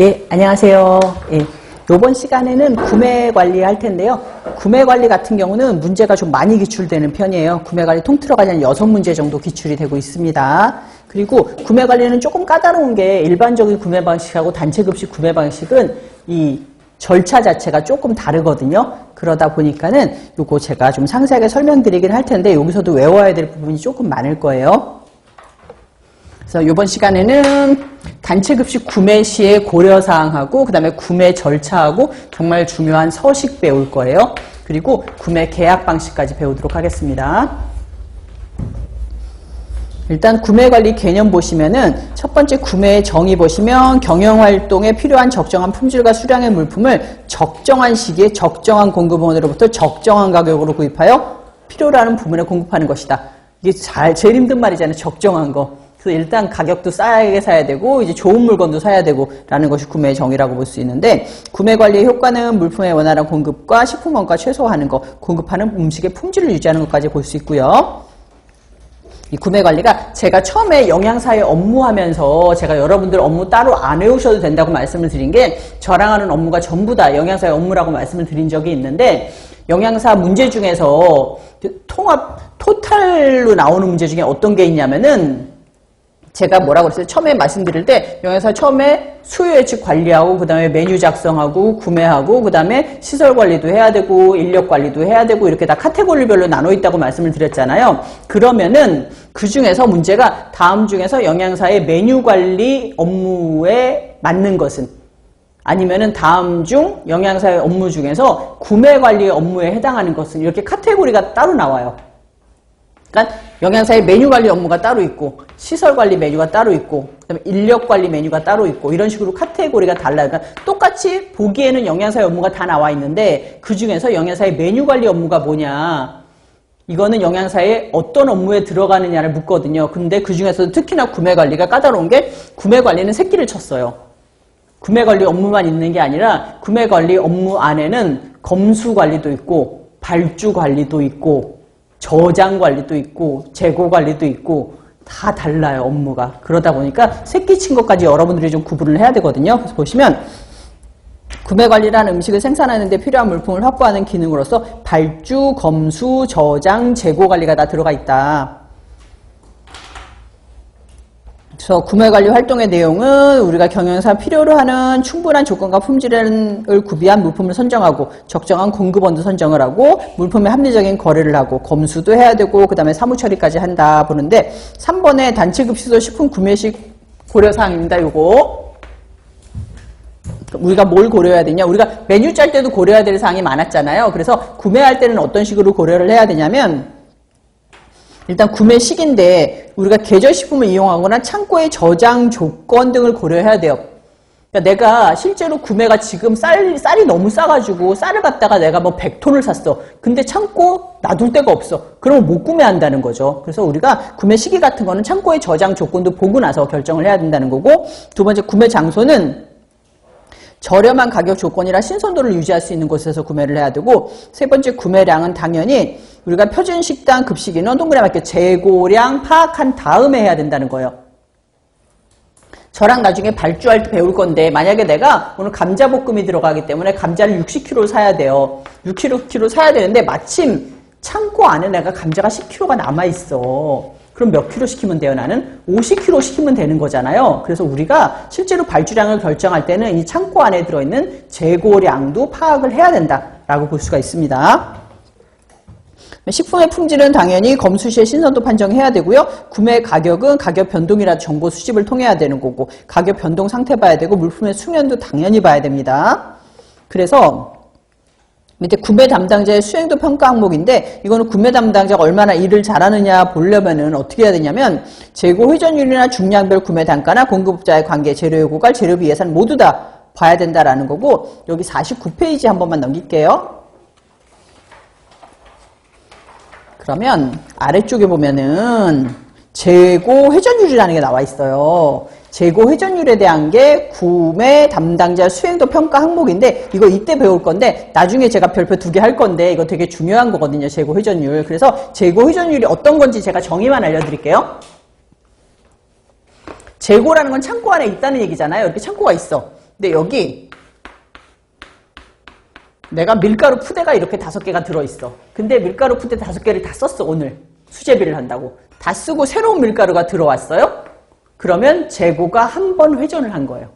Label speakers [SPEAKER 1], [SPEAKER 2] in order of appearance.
[SPEAKER 1] 예, 안녕하세요. 예, 이번 시간에는 구매 관리 할 텐데요. 구매 관리 같은 경우는 문제가 좀 많이 기출되는 편이에요. 구매 관리 통틀어 가지고 6문제 정도 기출이 되고 있습니다. 그리고 구매 관리는 조금 까다로운 게 일반적인 구매 방식하고 단체급식 구매 방식은 이 절차 자체가 조금 다르거든요. 그러다 보니까는 요거 제가 좀 상세하게 설명드리긴 할 텐데 여기서도 외워야 될 부분이 조금 많을 거예요. 그래서 이번 시간에는 단체급식 구매 시의 고려사항하고 그 다음에 구매 절차하고 정말 중요한 서식 배울 거예요. 그리고 구매 계약 방식까지 배우도록 하겠습니다. 일단 구매관리 개념 보시면은 첫 번째 구매의 정의 보시면 경영활동에 필요한 적정한 품질과 수량의 물품을 적정한 시기에 적정한 공급원으로부터 적정한 가격으로 구입하여 필요로 하는 부문에 공급하는 것이다. 이게 제일 힘든 말이잖아요. 적정한 거. 그래서 일단 가격도 싸게 사야 되고 이제 좋은 물건도 사야 되고 라는 것이 구매의 정의라고 볼 수 있는데 구매 관리의 효과는 물품의 원활한 공급과 식품 원가 최소화하는 것, 공급하는 음식의 품질을 유지하는 것까지 볼 수 있고요. 이 구매 관리가 제가 처음에 영양사의 업무하면서 제가 여러분들 업무 따로 안 외우셔도 된다고 말씀을 드린 게 저랑 하는 업무가 전부 다 영양사의 업무라고 말씀을 드린 적이 있는데 영양사 문제 중에서 토탈로 나오는 문제 중에 어떤 게 있냐면은 제가 뭐라고 그랬어요? 처음에 말씀드릴 때 영양사 처음에 수요 예측 관리하고 그 다음에 메뉴 작성하고 구매하고 그 다음에 시설 관리도 해야 되고 인력 관리도 해야 되고 이렇게 다 카테고리별로 나눠 있다고 말씀을 드렸잖아요. 그러면은 그 중에서 문제가 다음 중에서 영양사의 메뉴 관리 업무에 맞는 것은 아니면은 다음 중 영양사의 업무 중에서 구매 관리 업무에 해당하는 것은 이렇게 카테고리가 따로 나와요. 그러니까 영양사의 메뉴 관리 업무가 따로 있고 시설 관리 메뉴가 따로 있고 그다음에 인력 관리 메뉴가 따로 있고 이런 식으로 카테고리가 달라요. 그러니까 똑같이 보기에는 영양사의 업무가 다 나와 있는데 그 중에서 영양사의 메뉴 관리 업무가 뭐냐 이거는 영양사의 어떤 업무에 들어가느냐를 묻거든요. 근데 그 중에서도 특히나 구매 관리가 까다로운 게 구매 관리는 새끼를 쳤어요. 구매 관리 업무만 있는 게 아니라 구매 관리 업무 안에는 검수 관리도 있고 발주 관리도 있고 저장 관리도 있고 재고 관리도 있고 다 달라요 업무가. 그러다 보니까 새끼 친 것까지 여러분들이 좀 구분을 해야 되거든요. 그래서 보시면 구매 관리라는 음식을 생산하는 데 필요한 물품을 확보하는 기능으로서 발주, 검수, 저장, 재고 관리가 다 들어가 있다. 그래서 구매관리 활동의 내용은 우리가 경영사 필요로 하는 충분한 조건과 품질을 구비한 물품을 선정하고 적정한 공급원도 선정을 하고 물품의 합리적인 거래를 하고 검수도 해야 되고 그 다음에 사무처리까지 한다 보는데 3번에 단체급식소 식품 구매식 고려사항입니다. 요거 우리가 뭘 고려해야 되냐 우리가 메뉴 짤 때도 고려해야 될 사항이 많았잖아요. 그래서 구매할 때는 어떤 식으로 고려를 해야 되냐면 일단 구매 시기인데 우리가 계절식품을 이용하거나 창고의 저장 조건 등을 고려해야 돼요. 그러니까 내가 실제로 구매가 지금 쌀이 너무 싸가지고 쌀을 갖다가 내가 뭐 100톤을 샀어. 근데 창고 놔둘 데가 없어. 그러면 못 구매한다는 거죠. 그래서 우리가 구매 시기 같은 거는 창고의 저장 조건도 보고 나서 결정을 해야 된다는 거고 두 번째 구매 장소는 저렴한 가격 조건이라 신선도를 유지할 수 있는 곳에서 구매를 해야 되고 세 번째 구매량은 당연히 우리가 표준 식당 급식 인원 동그라미 맞게 재고량 파악한 다음에 해야 된다는 거예요. 저랑 나중에 발주할 때 배울 건데 만약에 내가 오늘 감자볶음이 들어가기 때문에 감자를 60kg 사야 돼요. 60kg 사야 되는데 마침 창고 안에 내가 감자가 10kg가 남아있어. 그럼 몇 킬로 시키면 돼요? 나는 50kg 시키면 되는 거잖아요. 그래서 우리가 실제로 발주량을 결정할 때는 이 창고 안에 들어있는 재고량도 파악을 해야 된다라고 볼 수가 있습니다. 식품의 품질은 당연히 검수 시에 신선도 판정해야 되고요. 구매 가격은 가격 변동이라도 정보 수집을 통해야 되는 거고 가격 변동 상태 봐야 되고 물품의 수면도 당연히 봐야 됩니다. 그래서 밑에 구매 담당자의 수행도 평가 항목인데 이거는 구매 담당자가 얼마나 일을 잘하느냐 보려면은 어떻게 해야 되냐면 재고 회전율이나 중량별 구매 단가나 공급자의 관계, 재료의 고갈, 재료비 예산 모두 다 봐야 된다라는 거고 여기 49페이지 한 번만 넘길게요. 그러면 아래쪽에 보면은 재고 회전율이라는 게 나와 있어요. 재고 회전율에 대한 게 구매 담당자 수행도 평가 항목인데 이거 이때 배울 건데 나중에 제가 별표 2개 할 건데 이거 되게 중요한 거거든요. 재고 회전율. 그래서 재고 회전율이 어떤 건지 제가 정의만 알려드릴게요. 재고라는 건 창고 안에 있다는 얘기잖아요. 이렇게 창고가 있어. 근데 여기 내가 밀가루 푸대가 이렇게 5개가 들어있어. 근데 밀가루 푸대 5개를 다 썼어, 오늘. 수제비를 한다고. 다 쓰고 새로운 밀가루가 들어왔어요? 그러면 재고가 한 번 회전을 한 거예요.